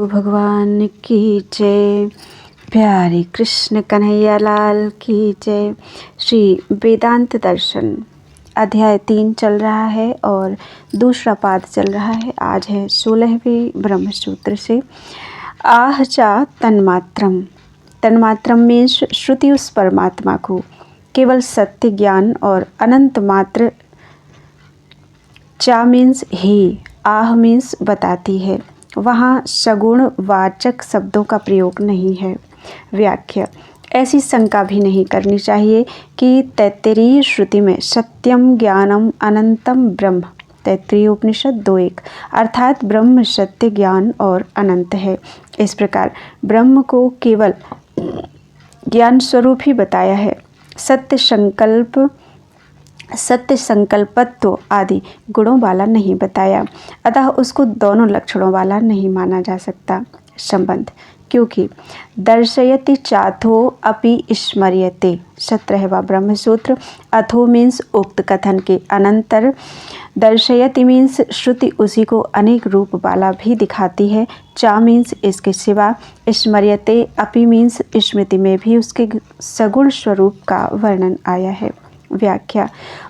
भगवान की जय। प्यारे कृष्ण कन्हैया लाल की जय। श्री वेदांत दर्शन अध्याय 3 चल रहा है और दूसरा पाद चल रहा है। आज है 16वें ब्रह्मसूत्र से। आह चा तन्मात्रम। तन्मात्रम मीन्स श्रुति उस परमात्मा को केवल सत्य ज्ञान और अनंत मात्र। चा मीन्स ही, आह मीन्स बताती है। वहाँ सगुण वाचक शब्दों का प्रयोग नहीं है। व्याख्या। ऐसी शंका भी नहीं करनी चाहिए कि तैत्तिरीय श्रुति में सत्यम ज्ञानम अनंतम ब्रह्म, तैत्तिरीय उपनिषद 2:1, अर्थात ब्रह्म सत्य ज्ञान और अनंत है। इस प्रकार ब्रह्म को केवल ज्ञान स्वरूप ही बताया है। सत्य संकल्पत्व आदि गुणों वाला नहीं बताया, अतः उसको दोनों लक्षणों वाला नहीं माना जा सकता। संबंध। क्योंकि दर्शयति चाथो अपि स्मर्यते 17वां ब्रह्मसूत्र। अथो मीन्स उक्त कथन के अनंतर, दर्शयति मीन्स श्रुति उसी को अनेक रूप वाला भी दिखाती है। चा मीन्स इसके सिवा, स्मर्यते अपि मीन्स स्मृति में भी उसके सगुण स्वरूप का वर्णन आया है। व्याख्या।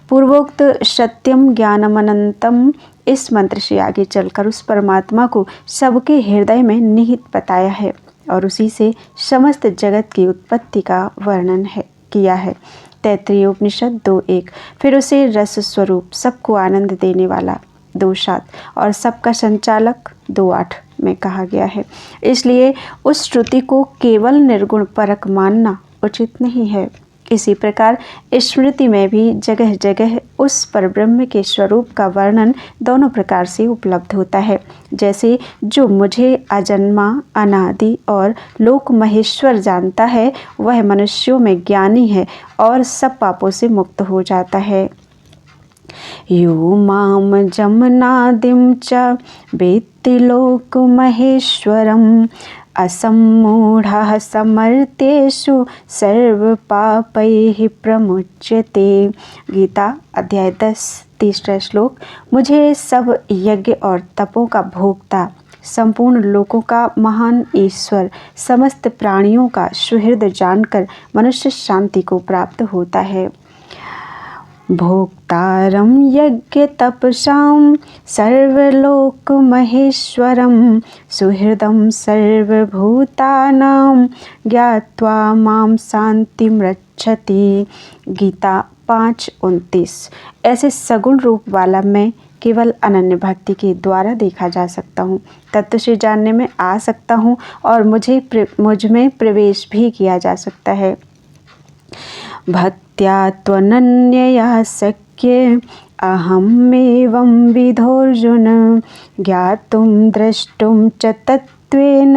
पूर्वोक्त सत्यम ज्ञानमनंतम इस मंत्र से आगे चलकर उस परमात्मा को सबके हृदय में निहित बताया है और उसी से समस्त जगत की उत्पत्ति का वर्णन किया है। तैत्तिरीय उपनिषद 2:1। फिर उसे रस स्वरूप, सबको आनंद देने वाला 2:7 और सबका संचालक 2:8 में कहा गया है। इसलिए उस श्रुति को केवल निर्गुण परक मानना उचित नहीं है। इसी प्रकार स्मृति में भी जगह जगह उस परब्रह्म के स्वरूप का वर्णन दोनों प्रकार से उपलब्ध होता है। जैसे जो मुझे अजन्मा, अनादि और लोक महेश्वर जानता है, वह मनुष्यों में ज्ञानी है और सब पापों से मुक्त हो जाता है। यो माम जमनादिम च वेत्ति लोक महेश्वरम असम्मूढ़ः समर्तेषु सर्वपापैः प्रमुच्यते। गीता अध्याय 10 तीसरा श्लोक। मुझे सब यज्ञ और तपों का भोक्ता, संपूर्ण लोकों का महान ईश्वर, समस्त प्राणियों का सुहृद जानकर मनुष्य शांति को प्राप्त होता है। भोक्तारं यज्ञ तपसां सर्वलोक महेश्वरं सुहृदं सर्वभूतानां ज्ञात्वा मां शांतिं रक्षति। गीता 5:29। ऐसे सगुण रूप वाला मैं केवल अनन्य भक्ति के द्वारा देखा जा सकता हूँ, तत्व से जानने में आ सकता हूँ और मुझ में प्रवेश भी किया जा सकता है। भक्त्या त्वनन्यया शक्ये अहमेवं विधोऽर्जुन ज्ञातुं द्रष्टुं च तत्त्वेन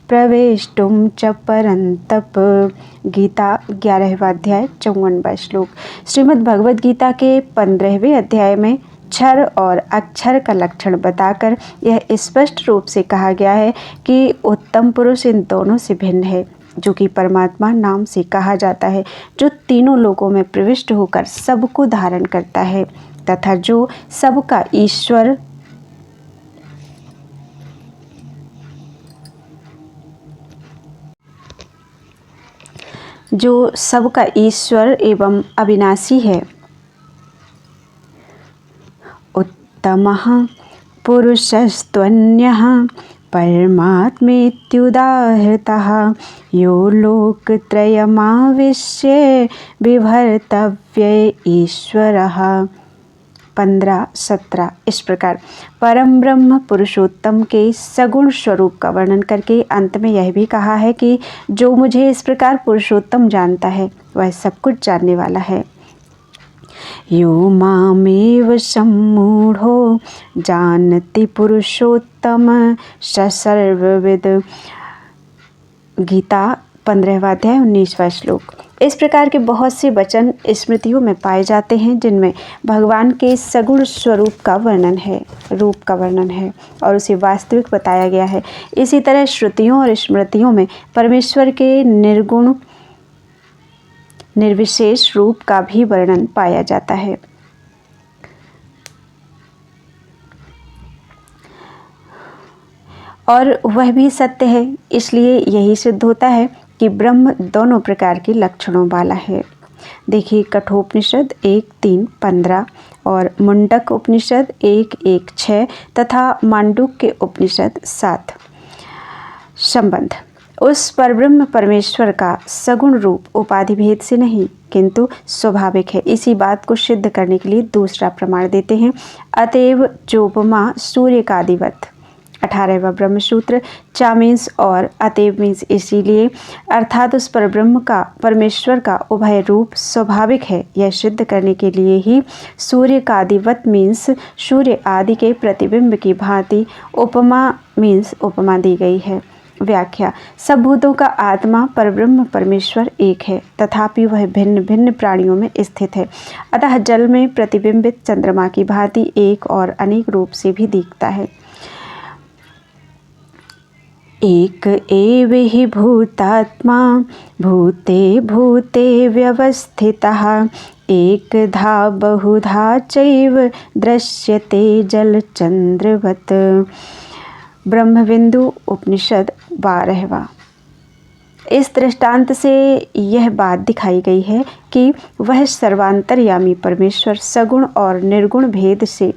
प्रवेष्टुं च परन्तप। गीता 11वां अध्याय 54वां श्लोक। श्रीमद् भगवद गीता के 15वें अध्याय में क्षर और अक्षर का लक्षण बताकर यह स्पष्ट रूप से कहा गया है कि उत्तम पुरुष इन दोनों से भिन्न है, जो कि परमात्मा नाम से कहा जाता है, जो तीनों लोकों में प्रविष्ट होकर सबको धारण करता है तथा जो सबका ईश्वर एवं अविनाशी है। उत्तमः पुरुषस्त्वन्यः परमात्मेत्युदाहृतः यो लोकत्रयमाविश्य बिभर्तव्य ईश्वरः। 15-17। इस प्रकार परम ब्रह्म पुरुषोत्तम के सगुण स्वरूप का वर्णन करके अंत में यह भी कहा है कि जो मुझे इस प्रकार पुरुषोत्तम जानता है, वह सब कुछ जानने वाला है। यो मामेव सम्मूढ़ो जानति पुरुषोत्तम स सर्वविद। गीता 15वां अध्याय 19वां श्लोक। इस प्रकार के बहुत से वचन स्मृतियों में पाए जाते हैं जिनमें भगवान के सगुण स्वरूप का वर्णन है, रूप का वर्णन है और उसे वास्तविक बताया गया है। इसी तरह श्रुतियों और स्मृतियों में परमेश्वर के निर्गुण निर्विशेष रूप का भी वर्णन पाया जाता है। और वह भी सत्य है। इसलिए यही सिद्ध होता है कि ब्रह्म दोनों प्रकार के लक्षणों वाला है। देखिए कठोपनिषद 1:3-15 और मुंडक उपनिषद 1:1-6 तथा मांडुक्य उपनिषद 7। संबंध उस परब्रह्म परमेश्वर का सगुण रूप उपाधि भेद से नहीं किंतु स्वाभाविक है। इसी बात को सिद्ध करने के लिए दूसरा प्रमाण देते हैं। अतएव चोपमा सूर्य का आदिवत 18वां ब्रह्मसूत्र चा मीन्स और अतएव मीन्स इसीलिए, अर्थात उस परब्रह्म का परमेश्वर का उभय रूप स्वाभाविक है। यह सिद्ध करने के लिए ही सूर्य का आदिवत मीन्स सूर्य आदि के प्रतिबिंब की भांति उपमा मीन्स उपमा दी गई है। व्याख्या सब भूतों का आत्मा परब्रह्म परमेश्वर एक है, तथापि वह भिन्न भिन्न प्राणियों में स्थित है। अतः जल में प्रतिबिंबित चंद्रमा की भांति एक और अनेक रूप से भी दिखता है। एक एव हि भूतात्मा भूते भूते व्यवस्थितः एकधा बहुधा चैव दृश्यते जलचंद्रवत्। ब्रह्मविंदु उपनिषद 12वां। इस दृष्टांत से यह बात दिखाई गई है कि वह सर्वांतर्यामी परमेश्वर सगुण और निर्गुण भेद से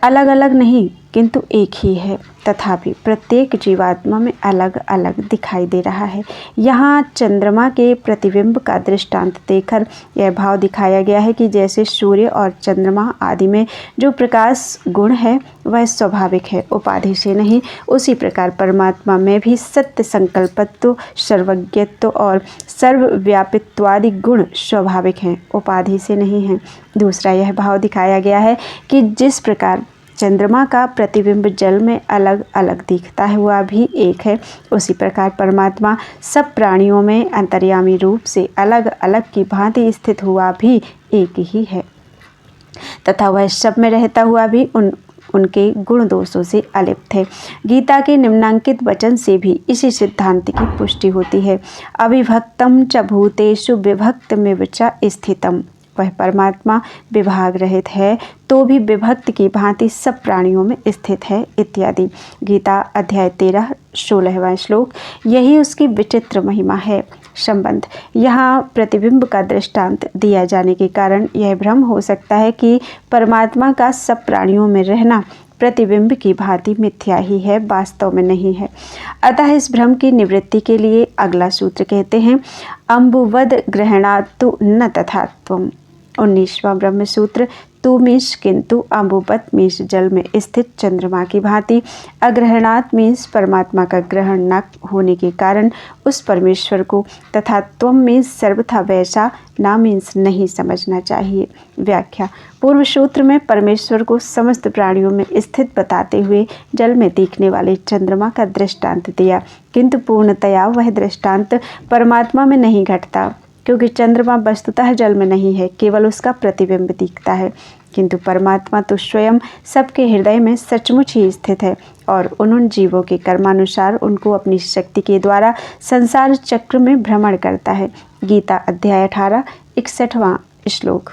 अलग अलग नहीं किंतु एक ही है, तथापि प्रत्येक जीवात्मा में अलग अलग दिखाई दे रहा है। यहाँ चंद्रमा के प्रतिबिंब का दृष्टांत देकर यह भाव दिखाया गया है कि जैसे सूर्य और चंद्रमा आदि में जो प्रकाश गुण है वह स्वाभाविक है, उपाधि से नहीं, उसी प्रकार परमात्मा में भी सत्य संकल्पत्व, सर्वज्ञत्व और सर्वव्यापित्वादि गुण स्वाभाविक हैं, उपाधि से नहीं हैं। दूसरा यह भाव दिखाया गया है कि जिस प्रकार चंद्रमा का प्रतिबिंब जल में अलग अलग दिखता है वह भी एक है, उसी प्रकार परमात्मा सब प्राणियों में अंतर्यामी रूप से अलग अलग की भांति स्थित हुआ भी एक ही है, तथा वह सब में रहता हुआ भी उनके गुण दोषों से अलिप्त है। गीता के निम्नांकित वचन से भी इसी सिद्धांत की पुष्टि होती है। अविभक्तम च भूतेषु विभक्तमिव च स्थितम। वह परमात्मा विभाग रहित है तो भी विभक्त की भांति सब प्राणियों में स्थित है इत्यादि। गीता अध्याय 13 16वां श्लोक। यही उसकी विचित्र महिमा है। संबंध यहाँ प्रतिबिंब का दृष्टांत दिया जाने के कारण यह भ्रम हो सकता है कि परमात्मा का सब प्राणियों में रहना प्रतिबिंब की भांति मिथ्या ही है, वास्तव में नहीं है। अतः इस भ्रम की निवृत्ति के लिए अगला सूत्र कहते हैं अम्बुवद ग्रहणातु न तथात्वम। 19वां ब्रह्मसूत्र तू मीन्स किंतु, अम्बुवत मीन्स जल में स्थित चंद्रमा की भांति, अग्रहणात मीन्स परमात्मा का ग्रहण न होने के कारण उस परमेश्वर को, तथा त्वम मीन्स सर्वथा वैसा ना मीन्स नहीं समझना चाहिए। व्याख्या पूर्व सूत्र में परमेश्वर को समस्त प्राणियों में स्थित बताते हुए जल में दिखने वाले चंद्रमा का दृष्टांत दिया, किंतु पूर्णतया वह दृष्टांत परमात्मा में नहीं घटता, क्योंकि चंद्रमा वस्तुतः जल में नहीं है, केवल उसका प्रतिबिंब दिखता है। किंतु परमात्मा तो स्वयं सबके हृदय में सचमुच ही स्थित है और उन जीवों के कर्मानुसार उनको अपनी शक्ति के द्वारा संसार चक्र में भ्रमण करता है। गीता अध्याय 18 61वां श्लोक।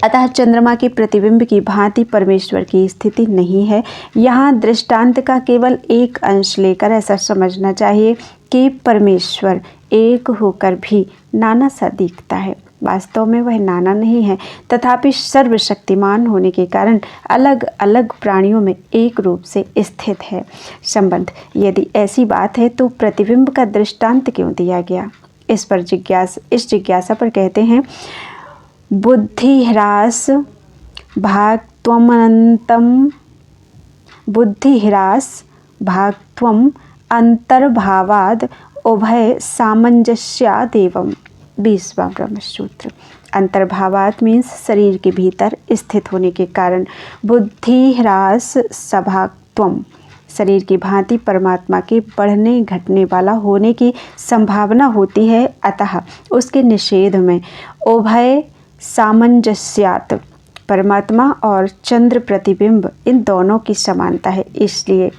अतः चंद्रमा के प्रतिबिंब की भांति परमेश्वर की स्थिति नहीं है। यहाँ दृष्टांत का केवल एक अंश लेकर ऐसा समझना चाहिए कि परमेश्वर एक होकर भी नाना सा दिखता है। वास्तव में वह नाना नहीं है, तथापि सर्वशक्तिमान होने के कारण अलग अलग प्राणियों में एक रूप से स्थित है। संबंध यदि ऐसी बात है तो प्रतिबिंब का दृष्टांत क्यों दिया गया? इस जिज्ञासा पर कहते हैं बुद्धिह्रास भागत्वमनंतम बुद्धिह्रास भागत्वम अंतर्भावाद उभय सामंजस्यादेवम। 20वां ब्रह्मसूत्र। अंतर्भावात मीन्स शरीर के भीतर स्थित होने के कारण, बुद्धिह्रास सभात्वम शरीर की भांति परमात्मा के बढ़ने घटने वाला होने की संभावना होती है, अतः उसके निषेध में उभय सामंजस्यात परमात्मा और चंद्र प्रतिबिंब इन दोनों की समानता है, इसलिए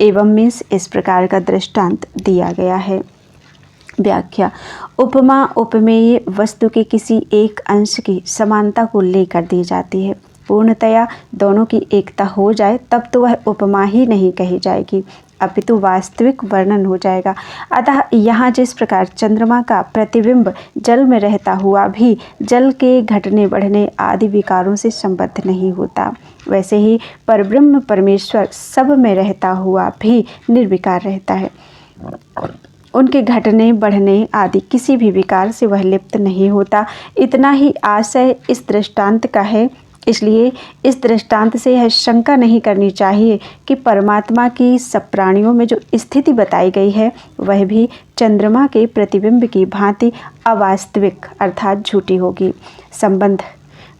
एवं मीन्स इस प्रकार का दृष्टांत दिया गया है। व्याख्या उपमा उपमेय वस्तु के किसी एक अंश की समानता को लेकर दी जाती है, पूर्णतया दोनों की एकता हो जाए तब तो वह उपमा ही नहीं कही जाएगी, अपितु वास्तविक वर्णन हो जाएगा। अतः यहाँ जिस प्रकार चंद्रमा का प्रतिबिंब जल में रहता हुआ भी जल के घटने बढ़ने आदि विकारों से संबद्ध नहीं होता, वैसे ही परब्रह्म परमेश्वर सब में रहता हुआ भी निर्विकार रहता है। उनके घटने बढ़ने आदि किसी भी विकार से वह लिप्त नहीं होता। इतना ही आशय इस दृष्टांत का है। इसलिए इस दृष्टांत से यह शंका नहीं करनी चाहिए कि परमात्मा की सब प्राणियों में जो स्थिति बताई गई है वह भी चंद्रमा के प्रतिबिंब की भांति अवास्तविक अर्थात झूठी होगी। संबंध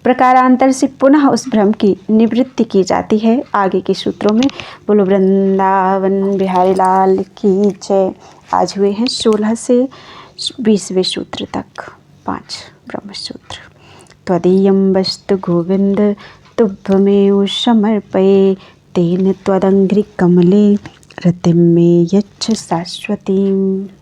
प्रकारांतर से पुनः उस भ्रम की निवृत्ति की जाती है आगे के सूत्रों में। बोलो वृंदावन बिहारी लाल की जय। आज हुए हैं 16 से 20वें सूत्र तक 5 ब्रह्मसूत्र। त्वदीयं वस्तु गोविंद तुभ्यमेव समर्पये, तेन त्वदङ्घ्रिकमले रतिं मे यच्छ शाश्वतीम्।